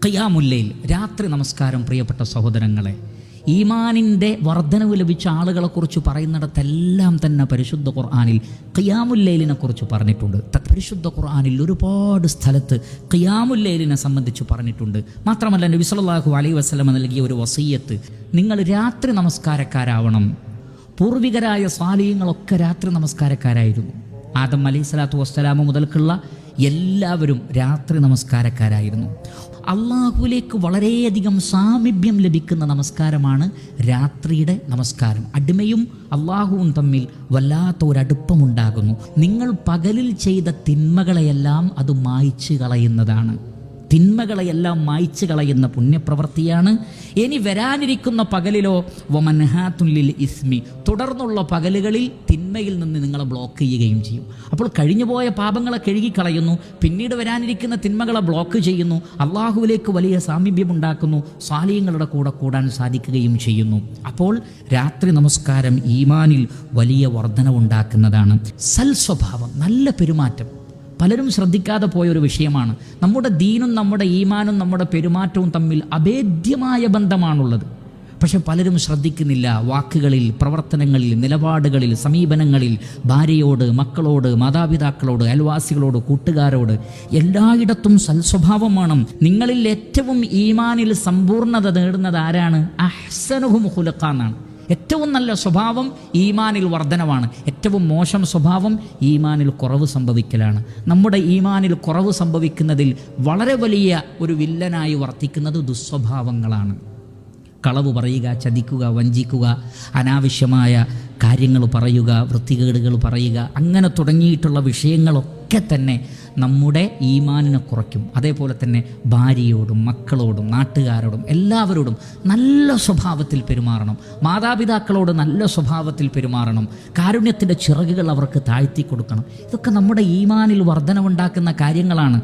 ഖിയാമുൽ ലൈൽ, രാത്രി നമസ്കാരം. പ്രിയപ്പെട്ട സഹോദരങ്ങളെ, ഈമാനിൻ്റെ വർധനവ് ലഭിച്ച ആളുകളെക്കുറിച്ച് പറയുന്നിടത്തെല്ലാം തന്നെ പരിശുദ്ധ ഖുർആനിൽ ഖിയാമുൽ ലൈലിനെ കുറിച്ച് പറഞ്ഞിട്ടുണ്ട്. പരിശുദ്ധ ഖുർആനിൽ ഒരുപാട് സ്ഥലത്ത് ഖിയാമുൽ ലൈലിനെ സംബന്ധിച്ച് പറഞ്ഞിട്ടുണ്ട്. മാത്രമല്ല നബി സല്ലല്ലാഹു അലൈഹി വസല്ലം നൽകിയ ഒരു വസിയ്യത്ത്, നിങ്ങൾ രാത്രി നമസ്കാരക്കാരാവണം. പൂർവികരായ സ്വാലിഹീങ്ങളൊക്കെ രാത്രി നമസ്കാരക്കാരായിരുന്നു. ആദം അലൈഹിസ്സലാത്തു വസ്സലാം മുതൽക്കുള്ള എല്ലാവരും രാത്രി നമസ്കാരക്കാരായിരുന്നു. അള്ളാഹുവിലേക്ക് വളരെയധികം സാമീപ്യം ലഭിക്കുന്ന നമസ്കാരമാണ് രാത്രിയുടെ നമസ്കാരം. അടിമയും അള്ളാഹുവും തമ്മിൽ വല്ലാത്ത ഒരടുപ്പമുണ്ടാകുന്നു. നിങ്ങൾ പകലിൽ ചെയ്ത തിന്മകളെയെല്ലാം അത് മായ്ച്ചു കളയുന്നതാണ്. തിന്മകളെയെല്ലാം മായ്ച്ചു കളയുന്ന പുണ്യപ്രവൃത്തിയാണ്. ഇനി വരാനിരിക്കുന്ന പകലിലോ വമൻഹാത്തുല്ലിൽ ഇസ്മി, തുടർന്നുള്ള പകലുകളിൽ തിന്മയിൽ നിന്ന് നിങ്ങളെ ബ്ലോക്ക് ചെയ്യുകയും ചെയ്യും. അപ്പോൾ കഴിഞ്ഞുപോയ പാപങ്ങളെ കഴുകിക്കളയുന്നു, പിന്നീട് വരാനിരിക്കുന്ന തിന്മകളെ ബ്ലോക്ക് ചെയ്യുന്നു, അള്ളാഹുവിലേക്ക് വലിയ സാമീപ്യമുണ്ടാക്കുന്നു, സ്വാലിഹീങ്ങളുടെ കൂടെ കൂടാൻ സാധിക്കുകയും ചെയ്യുന്നു. അപ്പോൾ രാത്രി നമസ്കാരം ഈമാനിൽ വലിയ വർധനവുണ്ടാക്കുന്നതാണ്. സൽസ്വഭാവം, നല്ല പെരുമാറ്റം പലരും ശ്രദ്ധിക്കാതെ പോയൊരു വിഷയമാണ്. നമ്മുടെ ദീനും നമ്മുടെ ഈമാനും നമ്മുടെ പെരുമാറ്റവും തമ്മിൽ അഭേദ്യമായ ബന്ധമാണുള്ളത്. പക്ഷെ പലരും ശ്രദ്ധിക്കുന്നില്ല. വാക്കുകളിൽ, പ്രവർത്തനങ്ങളിൽ, നിലപാടുകളിൽ, സമീപനങ്ങളിൽ, ഭാര്യയോട്, മക്കളോട്, മാതാപിതാക്കളോട്, അയൽവാസികളോട്, കൂട്ടുകാരോട് എല്ലായിടത്തും സൽസ്വഭാവം വേണം. നിങ്ങളിൽ ഏറ്റവും ഈമാനിൽ സമ്പൂർണ്ണത നേടുന്നത് ആരാണ്? അഹ്സനുഹും ഖുലുഖ എന്നാണ്. ഏറ്റവും നല്ല സ്വഭാവം ഈമാനിൽ വർധനവാണ്. ഏറ്റവും മോശം സ്വഭാവം ഈമാനിൽ കുറവ് സംഭവിക്കലാണ്. നമ്മുടെ ഈമാനിൽ കുറവ് സംഭവിക്കുന്നതിൽ വളരെ വലിയ ഒരു വില്ലനായി വർത്തിക്കുന്നത് ദുസ്വഭാവങ്ങളാണ്. കളവ് പറയുക, ചതിക്കുക, വഞ്ചിക്കുക, അനാവശ്യമായ കാര്യങ്ങൾ പറയുക, വൃത്തികേടുകൾ പറയുക, അങ്ങനെ തുടങ്ങിയിട്ടുള്ള വിഷയങ്ങളൊക്കെ തന്നെ നമ്മുടെ ഈമാനിനെ കുറയ്ക്കും. അതേപോലെ തന്നെ ഭാര്യയോടും മക്കളോടും നാട്ടുകാരോടും എല്ലാവരോടും നല്ല സ്വഭാവത്തിൽ പെരുമാറണം. മാതാപിതാക്കളോട് നല്ല സ്വഭാവത്തിൽ പെരുമാറണം. കാരുണ്യത്തിൻ്റെ ചിറകുകൾ അവർക്ക് താഴ്ത്തി കൊടുക്കണം. ഇതൊക്കെ നമ്മുടെ ഈമാനിൽ വർധനവുണ്ടാക്കുന്ന കാര്യങ്ങളാണ്.